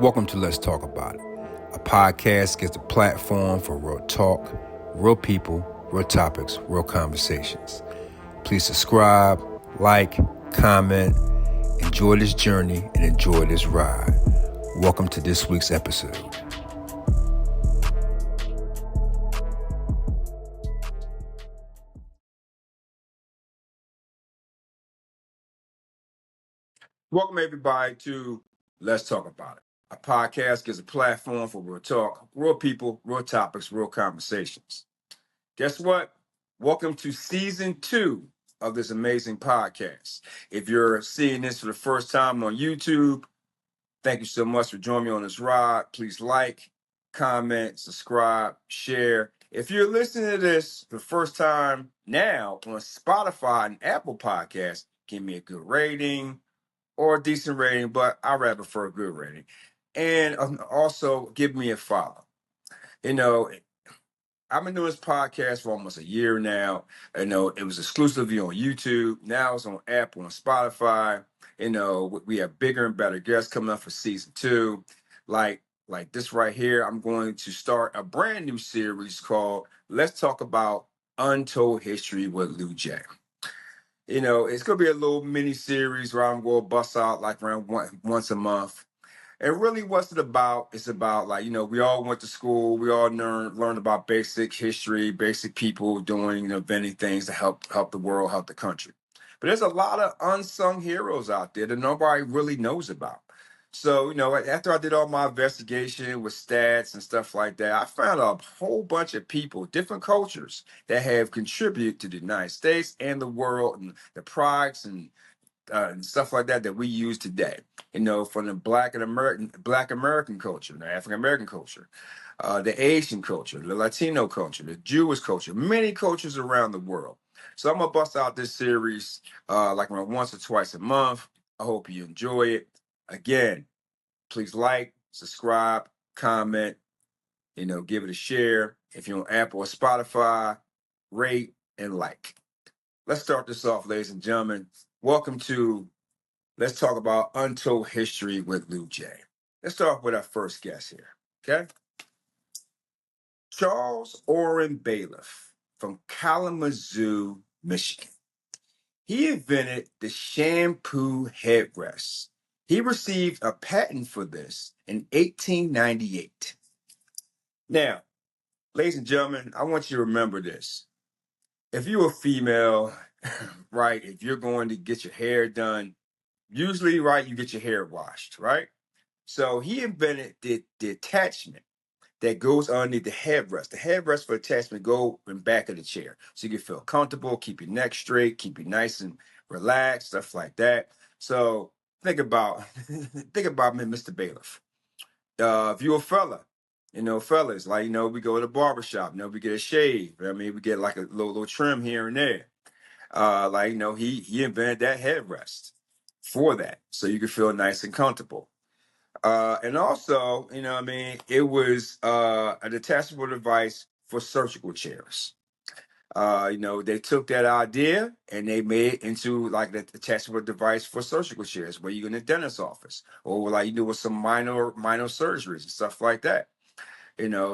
Welcome to Let's Talk About It. A podcast gives a platform for real talk, real people, real topics, real conversations. Please subscribe, like, comment, enjoy this journey, and enjoy this ride. Welcome to this week's episode. Welcome, everybody, to Let's Talk About It. A podcast gives a platform for real talk, real people, real topics, real conversations. Guess what? Welcome to season 2 of this amazing podcast. If you're seeing this for the first time on YouTube, thank you so much for joining me on this ride. Please like, comment, subscribe, share. If you're listening to this for the first time now on Spotify and Apple Podcasts, give me a good rating or a decent rating, but I rather prefer a good rating. And also give me a follow. You know, I've been doing this podcast for almost a year now. It was exclusively on YouTube. Now it's on Apple and Spotify. We have bigger and better guests coming up for season 2. Like this right here, I'm going to start a brand new series called Let's Talk About Untold History with Lou J. It's going to be a little mini series where I'm going to bust out like around once a month. And really, what's it about? It's about we all went to school. We all learned about basic history, basic people doing, inventing things to help the world, help the country. But there's a lot of unsung heroes out there that nobody really knows about. So, after I did all my investigation with stats and stuff like that, I found a whole bunch of people, different cultures that have contributed to the United States and the world and the products and stuff like that we use today. From the Black American culture, the African American culture, the Asian culture, the Latino culture, the Jewish culture, many cultures around the world. So I'm gonna bust out this series like around once or twice a month. I hope you enjoy it. Again, please like, subscribe, comment, give it a share. If you're on Apple or Spotify, rate and like. Let's start this off, ladies and gentlemen. Welcome to Let's Talk About Untold History with Lou J. Let's start with our first guest here, okay? Charles Orren Bailiff from Kalamazoo, Michigan. He invented the shampoo headrest. He received a patent for this in 1898. Now, ladies and gentlemen, I want you to remember this. If you're a female, right, if you're going to get your hair done, usually, right, you get your hair washed, right? So he invented the attachment that goes underneath the headrest. The headrest for attachment go in back of the chair. So you can feel comfortable, keep your neck straight, keep you nice and relaxed, stuff like that. So think about think about me, Mr. Bailiff. If you're a fella, fellas, we go to the barbershop, we get a shave. I mean, we get like a little trim here and there. He invented that headrest for that. So you can feel nice and comfortable. And also, it was a detachable device for surgical chairs. They took that idea and they made it into like the detachable device for surgical chairs where you're in the dentist's office or like you doing some minor surgeries and stuff like that.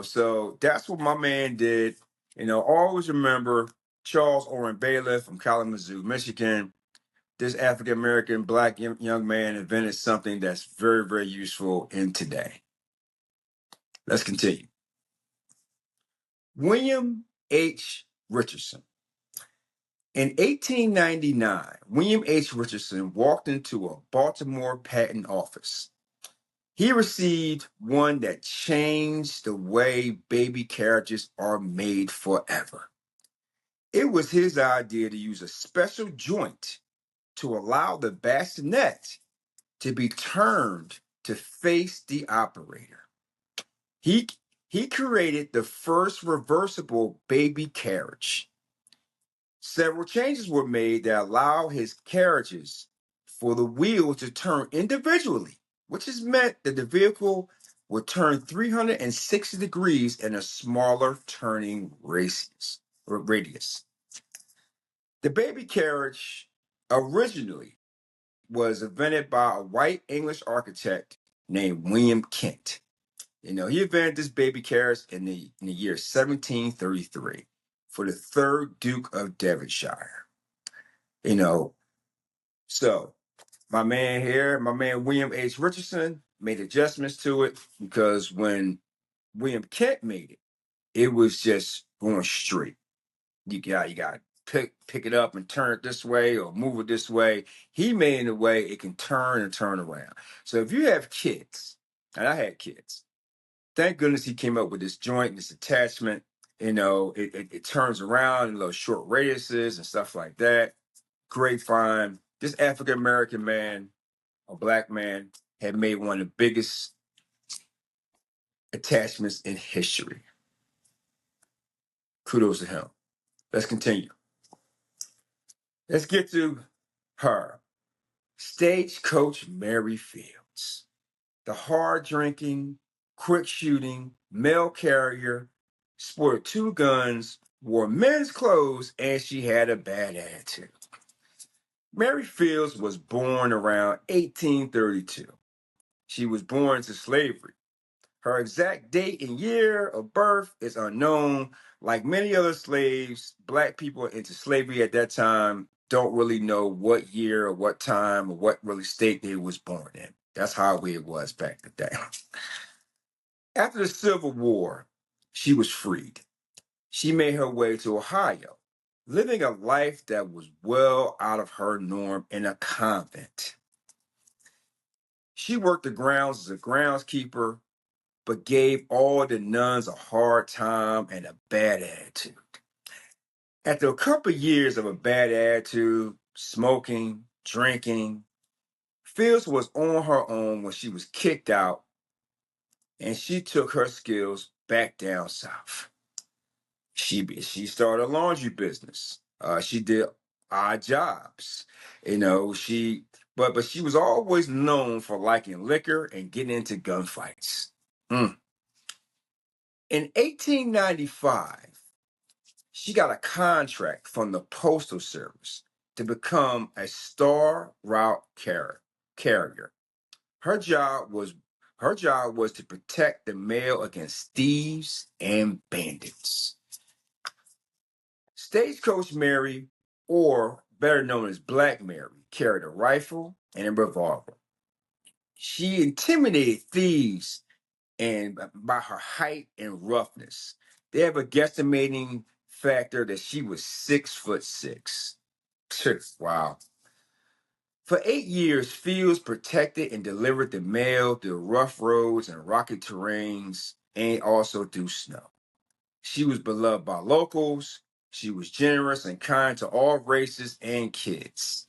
So that's what my man did. Always remember Charles Orren Bailiff from Kalamazoo, Michigan. This African American black young man invented something that's very, very useful in today. Let's continue. William H. Richardson. In 1899, William H. Richardson walked into a Baltimore patent office. He received one that changed the way baby carriages are made forever. It was his idea to use a special joint to allow the bassinet to be turned to face the operator. He created the first reversible baby carriage. Several changes were made that allow his carriages for the wheel to turn individually, which has meant that the vehicle would turn 360 degrees in a smaller turning radius. The baby carriage originally was invented by a white English architect named William Kent. He invented this baby carriage in the year 1733 for the third Duke of Devonshire. You know, so my man here, my man William H. Richardson, made adjustments to it because when William Kent made it, it was just going straight. You got to pick it up and turn it this way or move it this way. He made it in a way it can turn and turn around. So if you have kids, and I had kids, thank goodness he came up with this joint, this attachment. It turns around in little short radiuses and stuff like that. Great find. This African American man, a black man, had made one of the biggest attachments in history. Kudos to him. Let's continue. Let's get to her. Stagecoach Mary Fields, the hard drinking, quick shooting, mail carrier, sported two guns, wore men's clothes, and she had a bad attitude. Mary Fields was born around 1832. She was born into slavery. Her exact date and year of birth is unknown. Like many other slaves, black people into slavery at that time don't really know what year or what time or what really state they was born in. That's how it was back then. After the Civil War, she was freed. She made her way to Ohio, living a life that was well out of her norm in a convent. She worked the grounds as a groundskeeper, but gave all the nuns a hard time and a bad attitude. After a couple of years of a bad attitude, smoking, drinking, Fields was on her own when she was kicked out, and she took her skills back down south. She started a laundry business. She did odd jobs. But she was always known for liking liquor and getting into gunfights. Mm. In 1895, she got a contract from the Postal Service to become a star route carrier. Her job was to protect the mail against thieves and bandits. Stagecoach Mary, or better known as Black Mary, carried a rifle and a revolver. She intimidated thieves and by her height and roughness. They have a guesstimating factor that she was 6'6". Wow. For 8 years, Fields protected and delivered the mail through rough roads and rocky terrains, and also through snow. She was beloved by locals. She was generous and kind to all races and kids.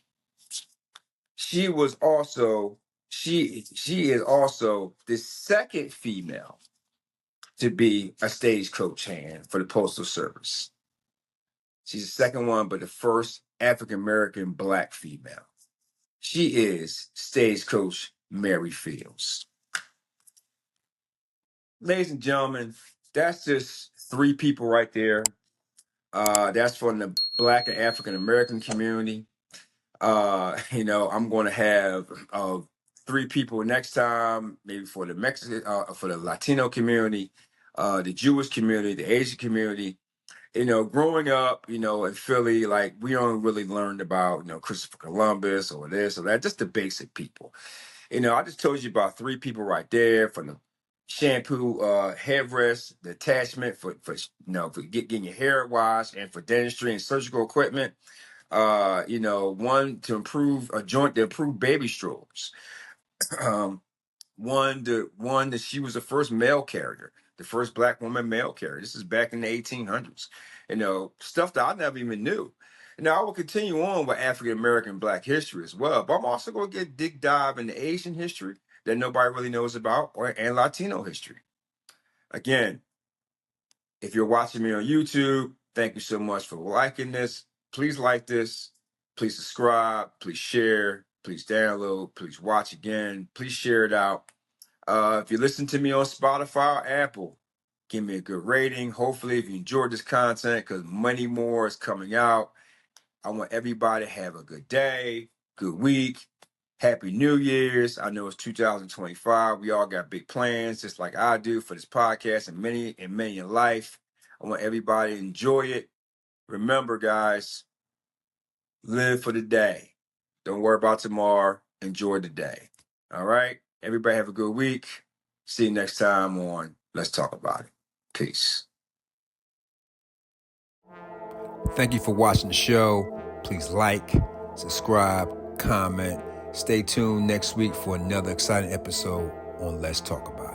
She was also she is also the second female to be a stagecoach hand for the Postal Service. She's the second one, but the first African American Black female. She is Stagecoach Mary Fields. Ladies and gentlemen, that's just three people right there. That's from the Black and African American community. I'm going to have three people next time, maybe for the Mexican, for the Latino community, the Jewish community, the Asian community. Growing up, in Philly, like we only really learned about, Christopher Columbus or this or that, just the basic people. I just told you about three people right there from the shampoo headrest, the attachment for getting your hair washed and for dentistry and surgical equipment. One to improve a joint to improve baby strokes. Um, one that she was the first mail carrier, the first black woman mail carrier. This is back in the 1800s. Stuff that I never even knew. I will continue on with African American Black history as well, but I'm also going to get deep dive into Asian history that nobody really knows about, and Latino history. Again, if you're watching me on YouTube, thank you so much for liking this. Please like this. Please subscribe. Please share. Please download. Please watch again. Please share it out. If you listen to me on Spotify or Apple, give me a good rating. Hopefully, if you enjoyed this content, because many more is coming out. I want everybody to have a good day, good week. Happy New Year's. I know it's 2025. We all got big plans, just like I do for this podcast and many in life. I want everybody to enjoy it. Remember, guys, live for the day. Don't worry about tomorrow. Enjoy the day. All right? Everybody have a good week. See you next time on Let's Talk About It. Peace. Thank you for watching the show. Please like, subscribe, comment. Stay tuned next week for another exciting episode on Let's Talk About It.